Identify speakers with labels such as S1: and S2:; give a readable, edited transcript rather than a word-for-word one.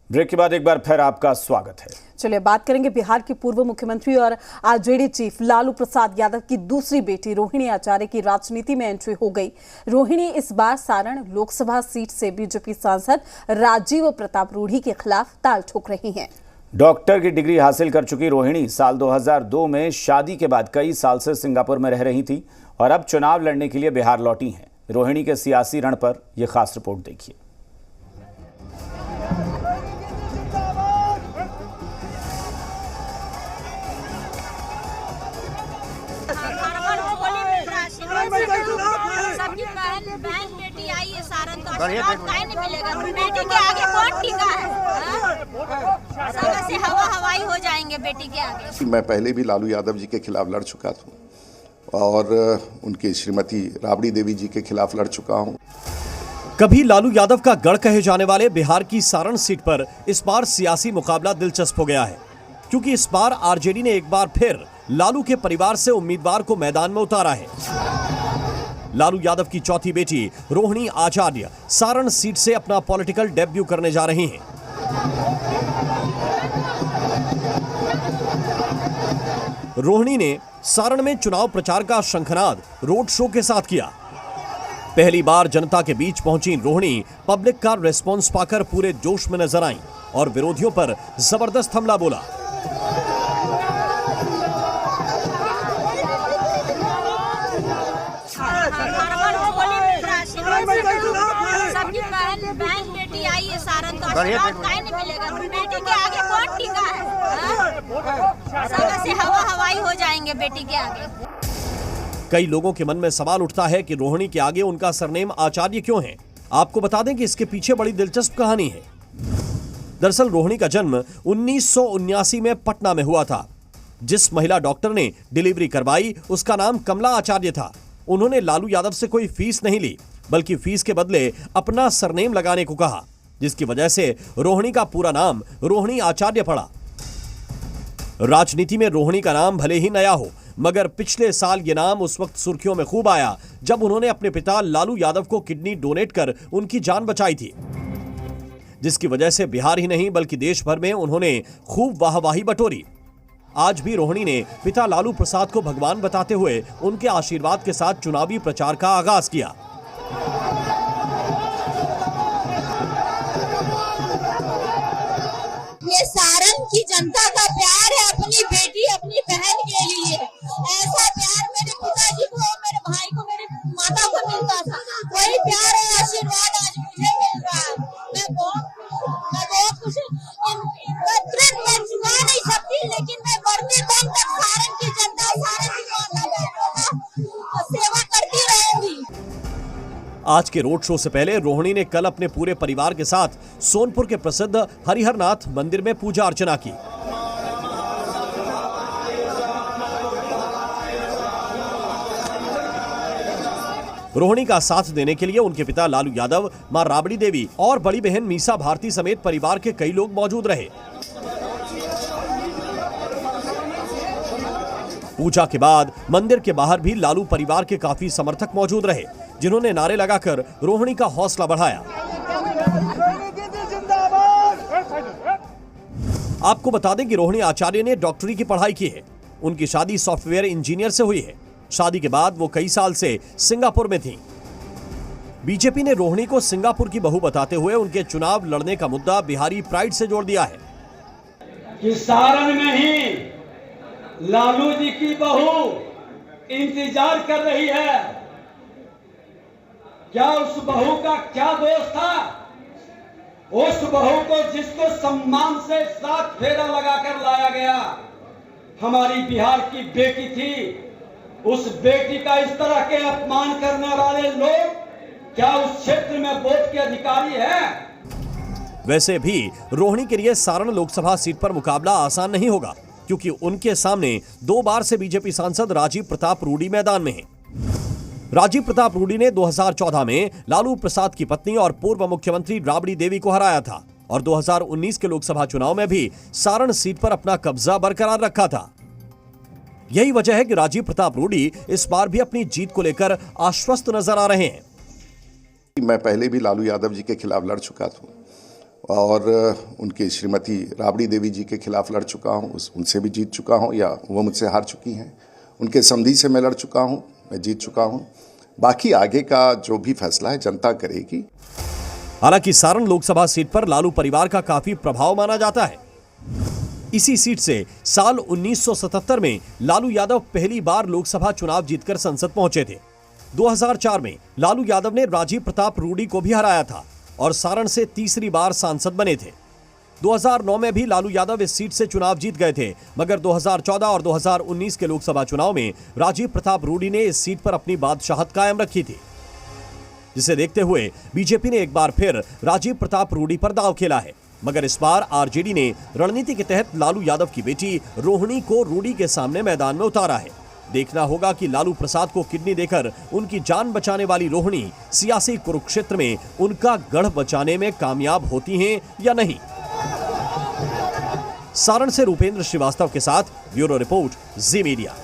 S1: Break के बाद एक बार फिर आपका स्वागत है।
S2: चलिए बात करेंगे बिहार के पूर्व मुख्यमंत्री और आरजेडी चीफ लालू प्रसाद यादव की दूसरी बेटी रोहिणी आचार्य की राजनीति में एंट्री हो गई। रोहिणी इस बार सारण लोकसभा सीट से बीजेपी सांसद राजीव प्रताप रूडी के खिलाफ ताल ठोक रही हैं।
S1: डॉक्टर की डिग्री हासिल कर चुकी रोहिणी साल 2002 में शादी के बाद कई साल से सिंगापुर में रह रही थी और अब चुनाव लड़ने के लिए बिहार लौटी हैं। रोहिणी के सियासी रण पर यह खास रिपोर्ट देखिए।
S3: सबकी बहन बेटी आई है सारण, तो आशीर्वाद काहे नहीं मिलेगा? बेटी के आगे कौन टिका है? सब से हवाई हो जाएंगे बेटी के आगे।
S4: मैं पहले भी लालू यादव जी के खिलाफ लड़ चुका था और उनकी श्रीमती राबड़ी देवी जी के खिलाफ लड़ चुका हूं।
S5: कभी लालू यादव का गढ़ कहे जाने वाले बिहार की सारण सीट पर इस बार सियासी मुकाबला दिलचस्प हो गया है, क्योंकि इस बार आरजेडी ने एक बार फिर लालू के परिवार से उम्मीदवार को मैदान में उतारा है। लालू यादव की चौथी बेटी रोहिणी आचार्य सारण सीट से अपना पॉलिटिकल डेब्यू करने जा रही हैं। रोहिणी ने सारण में चुनाव प्रचार का शंखनाद रोड शो के साथ किया। पहली बार जनता के बीच पहुंची रोहिणी पब्लिक का रिस्पॉन्स पाकर पूरे जोश में नजर आईं और विरोधियों पर जबरदस्त हमला बोला।
S3: सबकी बहन बेटी आई है सारण, तो आशीर्वाद काहे नहीं मिलेगा? बेटी के आगे कौन टिका है? सब से हवाई हो जाएंगे बेटी के आगे।
S5: कई लोगों के मन में सवाल उठता है कि रोहिणी के आगे उनका सरनेम आचार्य क्यों है। आपको बता दें कि इसके पीछे बड़ी दिलचस्प कहानी है। दरअसल रोहिणी का जन्म 1979 में पटना में हुआ था। जिस महिला डॉक्टर ने डिलीवरी करवाई उसका नाम कमला आचार्य था। उन्होंने लालू यादव से कोई फीस नहीं ली, बल्कि फीस के बदले अपना सरनेम लगाने को कहा, जिसकी वजह से रोहिणी का पूरा नाम रोहिणी आचार्य पड़ा। राजनीति में रोहिणी का नाम भले ही नया हो, मगर पिछले साल यह नाम उस वक्त सुर्खियों में खूब आया जब उन्होंने अपने पिता लालू यादव को किडनी डोनेट कर उनकी जान बचाई थी, जिसकी वजह से बिहार ही नहीं बल्कि देश भर में उन्होंने खूब वाहवाही बटोरी। आज भी रोहिणी ने पिता लालू प्रसाद को भगवान बताते हुए उनके आशीर्वाद के साथ चुनावी प्रचार का आगाज किया।
S6: ये सारण की जनता का प्यार है अपनी बेटी अपनी बहन के लिए। ऐसा प्यार मेरे पिताजी को, मेरे भाई को, मेरे माता को मिलता था, वही प्यार और आशीर्वाद आज मुझे मिल रहा है। मैं बहुत खुश हूँ। तुरंत मैं चुका नहीं सकती, लेकिन मैं बढ़ते दम तक सारण की जनता, सारण की माता बहनों का सेवा करती रहूंगी।
S5: आज के रोड शो से पहले रोहिणी ने कल अपने पूरे परिवार के साथ सोनपुर के प्रसिद्ध हरिहरनाथ मंदिर में पूजा अर्चना की। रोहिणी का साथ देने के लिए उनके पिता लालू यादव, मां राबड़ी देवी और बड़ी बहन मीसा भारती समेत परिवार के कई लोग मौजूद रहे। पूजा के बाद मंदिर के बाहर भी लालू परिवार के काफी समर्थक मौजूद रहे, जिन्होंने नारे लगाकर रोहिणी का हौसला बढ़ाया। आपको बता दें कि रोहिणी आचार्य ने डॉक्टरी की पढ़ाई की है। उनकी शादी सॉफ्टवेयर इंजीनियर से हुई है। शादी के बाद वो कई साल से सिंगापुर में थी। बीजेपी ने रोहिणी को सिंगापुर की बहू बताते हुए उनके चुनाव लड़ने का मुद्दा बिहारी प्राइड से जोड़ दिया है
S7: कि सारण में ही लालू जी की बहू इंतजार कर रही है। क्या उस बहू का क्या दोष था? उस बहू को जिसको सम्मान से 7 फेरा लगाकर लाया गया, हमारी बिहार की बेटी थी। उस बेटी का इस तरह के अपमान करने वाले लोग क्या उस क्षेत्र में वोट के अधिकारी हैं?
S5: वैसे भी रोहिणी के लिए सारण लोकसभा सीट पर मुकाबला आसान नहीं होगा, क्योंकि उनके सामने 2 बार से बीजेपी सांसद राजीव प्रताप रूडी मैदान में हैं। राजीव प्रताप रूडी ने 2014 में लालू प्रसाद की पत्नी और पूर्व मुख्यमंत्री राबड़ी देवी को हराया था और 2019 के लोकसभा चुनाव में भी सारण सीट पर अपना कब्जा बरकरार रखा था। यही वजह है कि राजीव प्रताप रूडी इस बार भी अपनी जीत को लेकर आश्वस्त नजर आ रहे हैं।
S4: मैं पहले भी लालू यादव जी के खिलाफ लड़ चुका था और उनकी श्रीमती राबड़ी देवी जी के खिलाफ लड़ चुका हूँ, उनसे भी जीत चुका हूँ, या वो मुझसे हार चुकी हैं। उनके समधी से मैं लड़ चुका हूँ, मैं जीत चुका हूँ। बाकी आगे का जो भी फैसला है जनता करेगी।
S5: हालांकि सारण लोकसभा सीट पर लालू परिवार का काफी प्रभाव माना जाता है। इसी सीट से साल 1977 में लालू यादव पहली बार लोकसभा चुनाव जीतकर संसद पहुंचे थे। 2004 में लालू यादव ने राजीव प्रताप रूडी को भी हराया था और सारण से तीसरी बार सांसद बने थे। 2009 में भी लालू यादव इस सीट से चुनाव जीत गए थे, मगर 2014 और 2019 के लोकसभा चुनाव में राजीव प्रताप रूडी ने इस सीट पर अपनी बादशाहत कायम रखी थी, जिसे देखते हुए बीजेपी ने एक बार फिर राजीव प्रताप रूडी पर दांव खेला है। मगर इस बार आरजेडी ने रणनीति के तहत लालू यादव की बेटी रोहिणी को रूडी के सामने मैदान में उतारा है। देखना होगा कि लालू प्रसाद को किडनी देकर उनकी जान बचाने वाली रोहिणी सियासी कुरुक्षेत्र में उनका गढ़ बचाने में कामयाब होती हैं या नहीं। सारण से रूपेंद्र श्रीवास्तव के साथ ब्यूरो रिपोर्ट जी मीडिया।